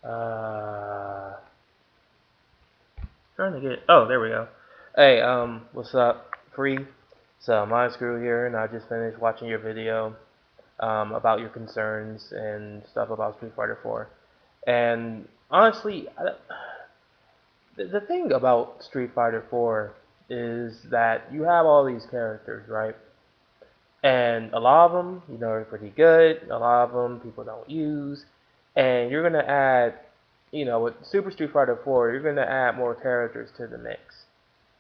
Uh, trying to get. Oh, there we go. Hey, what's up, Free? So, mine's Screw here, and I just finished watching your video about your concerns and stuff about Street Fighter 4. And honestly, the thing about Street Fighter 4 is that you have all these characters, right? And a lot of them, are pretty good. A lot of them people don't use. And you're gonna add, with Super Street Fighter 4, you're gonna add more characters to the mix.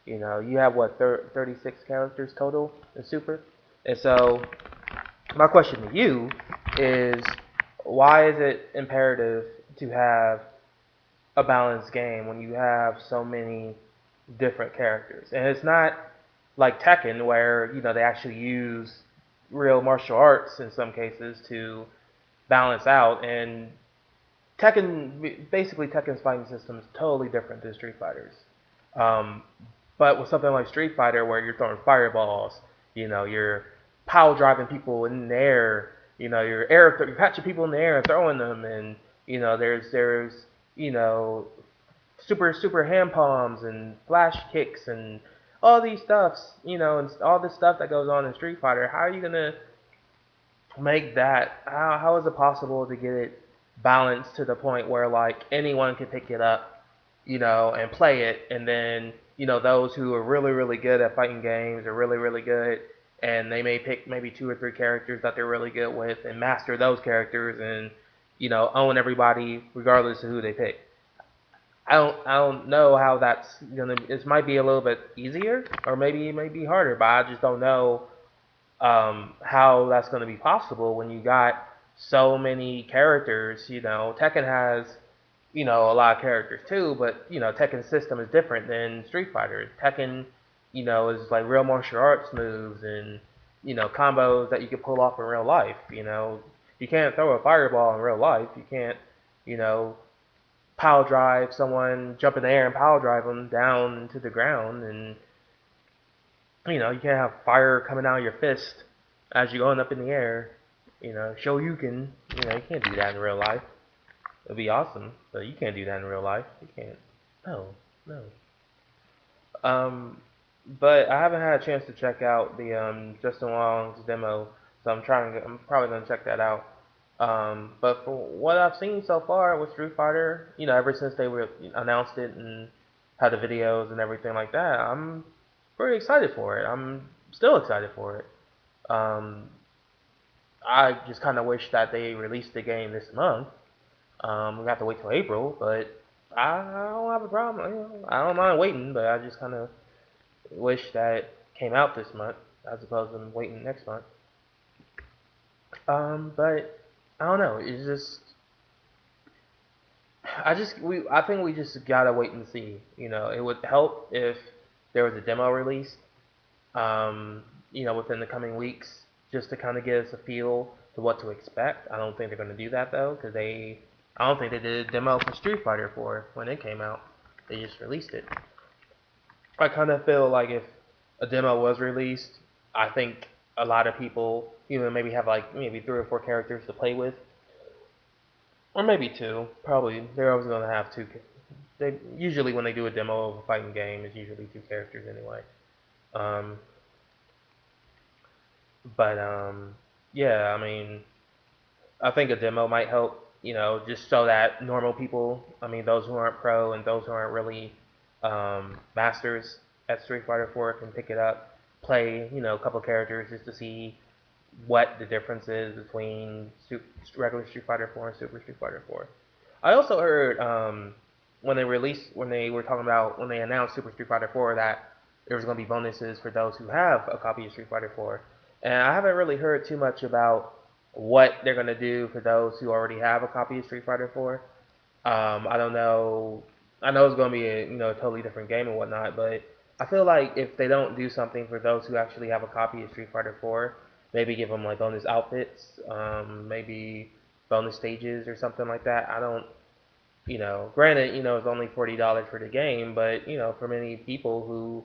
You have what 36 characters total in Super. And so my question to you is, why is it imperative to have a balanced game when you have so many different characters? And it's not like Tekken where they actually use real martial arts in some cases to balance out. And Tekken's fighting system is totally different than Street Fighter's. Um, but with something like Street Fighter, where you're throwing fireballs, you're power driving people in the air, you're catching people in the air and throwing them, and there's you know super hand palms and flash kicks and all these stuffs, and all this stuff that goes on in Street Fighter. How are you gonna make that? How is it possible to get it balanced to the point where like anyone can pick it up, and play it, and then those who are really really good at fighting games are really really good, and they may pick maybe two or three characters that they're really good with and master those characters and own everybody regardless of who they pick. I don't know how that's gonna. It might be a little bit easier, or maybe it might be harder, but I just don't know how that's gonna be possible when you got so many characters. Tekken has a lot of characters too, but Tekken's system is different than Street Fighter. Tekken, is like real martial arts moves and combos that you can pull off in real life. You can't throw a fireball in real life. You can't you know power drive someone, jump in the air and power drive them down to the ground, and you can't have fire coming out of your fist as you're going up in the air. Show you can. You can't do that in real life. It'd be awesome, but you can't do that in real life. You can't. No, no. Um, but I haven't had a chance to check out the Justin Wong's demo, so I'm probably gonna check that out. But for what I've seen so far with Street Fighter, ever since they announced it and had the videos and everything like that, I'm pretty excited for it. I'm still excited for it. Um, I just kind of wish that they released the game this month. We have to wait till April, but I don't have a problem. I don't mind waiting, but I just kind of wish that it came out this month as opposed to waiting next month. But I don't know. It's just I think we just gotta wait and see. It would help if there was a demo release, within the coming weeks, just to kind of give us a feel to what to expect. I don't think they're gonna do that though, because I don't think they did a demo for Street Fighter 4 when it came out. They just released it. I kind of feel like if a demo was released, I think a lot of people, maybe have like maybe three or four characters to play with, or maybe two. Probably they're always gonna have two. They usually when they do a demo of a fighting game, it's usually two characters anyway. Um, but yeah, I mean, I think a demo might help. Just so that normal people, I mean, those who aren't pro and those who aren't really masters at Street Fighter 4 can pick it up, play, a couple characters just to see what the difference is between regular Street Fighter 4 and Super Street Fighter 4. I also heard when they were talking about when they announced Super Street Fighter 4 that there was going to be bonuses for those who have a copy of Street Fighter 4, and I haven't really heard too much about what they're going to do for those who already have a copy of Street Fighter 4. I don't know. I know it's going to be a totally different game and whatnot, but I feel like if they don't do something for those who actually have a copy of Street Fighter 4, maybe give them like bonus outfits, maybe bonus stages or something like that. I don't, granted, it's only $40 for the game, but for many people who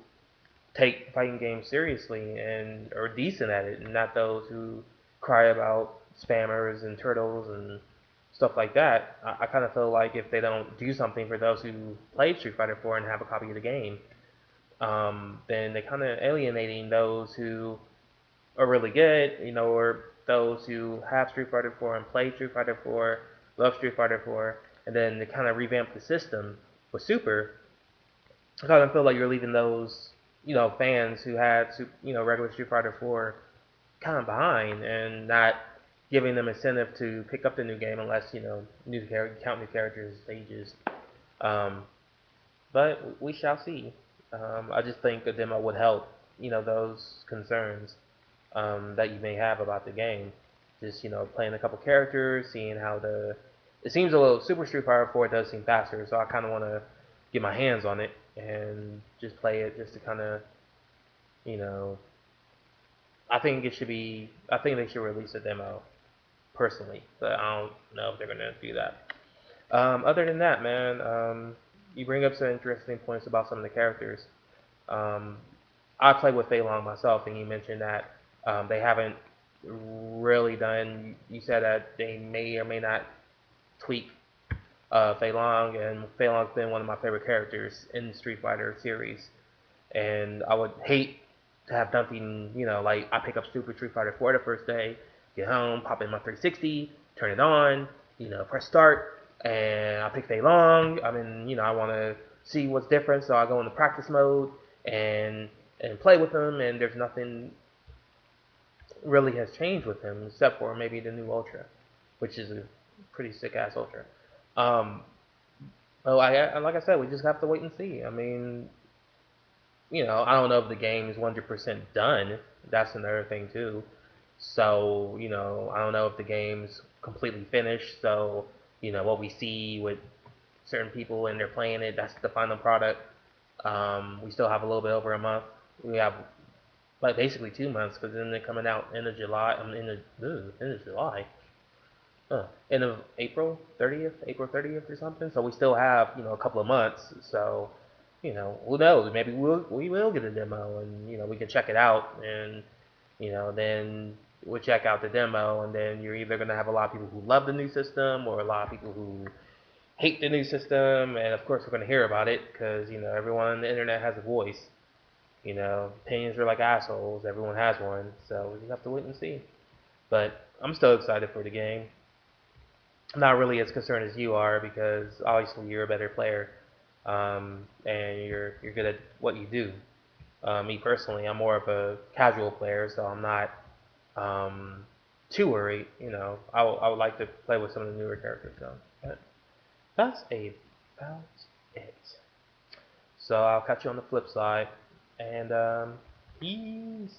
take fighting games seriously and are decent at it, and not those who cry about spammers and turtles and stuff like that. I kind of feel like if they don't do something for those who played Street Fighter 4 and have a copy of the game, then they're kind of alienating those who are really good, or those who have Street Fighter 4 and play Street Fighter 4, love Street Fighter 4, and then they kind of revamp the system with Super. I kind of feel like you're leaving those, fans who had, regular Street Fighter 4 kind of behind and not giving them incentive to pick up the new game unless, count new characters, stages. Um, but we shall see. I just think a demo would help, those concerns that you may have about the game. Just playing a couple characters, seeing how the it seems a little Super Street Fighter 4 does seem faster, so I kind of want to get my hands on it and just play it just to kind of you know I think it should be I think they should release a demo personally, but I don't know if they're gonna do that. Other than that, man, you bring up some interesting points about some of the characters. Um, I played with Fei Long myself, and you mentioned that they haven't really done. You said that they may or may not tweak Fei Long, and Fei Long's been one of my favorite characters in the Street Fighter series. And I would hate to have nothing, like I pick up Super Street Fighter 4 the first day, get home, pop in my 360, turn it on, press start, and I pick Fei Long. I mean, I want to see what's different, so I go into practice mode and play with him, and there's nothing really has changed with him except for maybe the new Ultra, which is a pretty sick ass Ultra. Um, well, like I said, we just have to wait and see. I mean, I don't know if the game is 100% done. That's another thing too. So, I don't know if the game's completely finished. So, what we see with certain people and they're playing it, that's the final product. We still have a little bit over a month. We have like basically 2 months because then they're coming out end of July. I mean, end of July. End of April 30th or something. So we still have, a couple of months. So, who knows? Maybe we will get a demo and, we can check it out and, then we'll check out the demo and then you're either going to have a lot of people who love the new system or a lot of people who hate the new system. And of course, we're going to hear about it because, everyone on the internet has a voice. Opinions are like assholes. Everyone has one. So we just have to wait and see. But I'm still excited for the game. I'm not really as concerned as you are because obviously you're a better player, and you're good at what you do. Me personally, I'm more of a casual player, so I'm not too worried. I would like to play with some of the newer characters though. But that's about it. So I'll catch you on the flip side, and peace.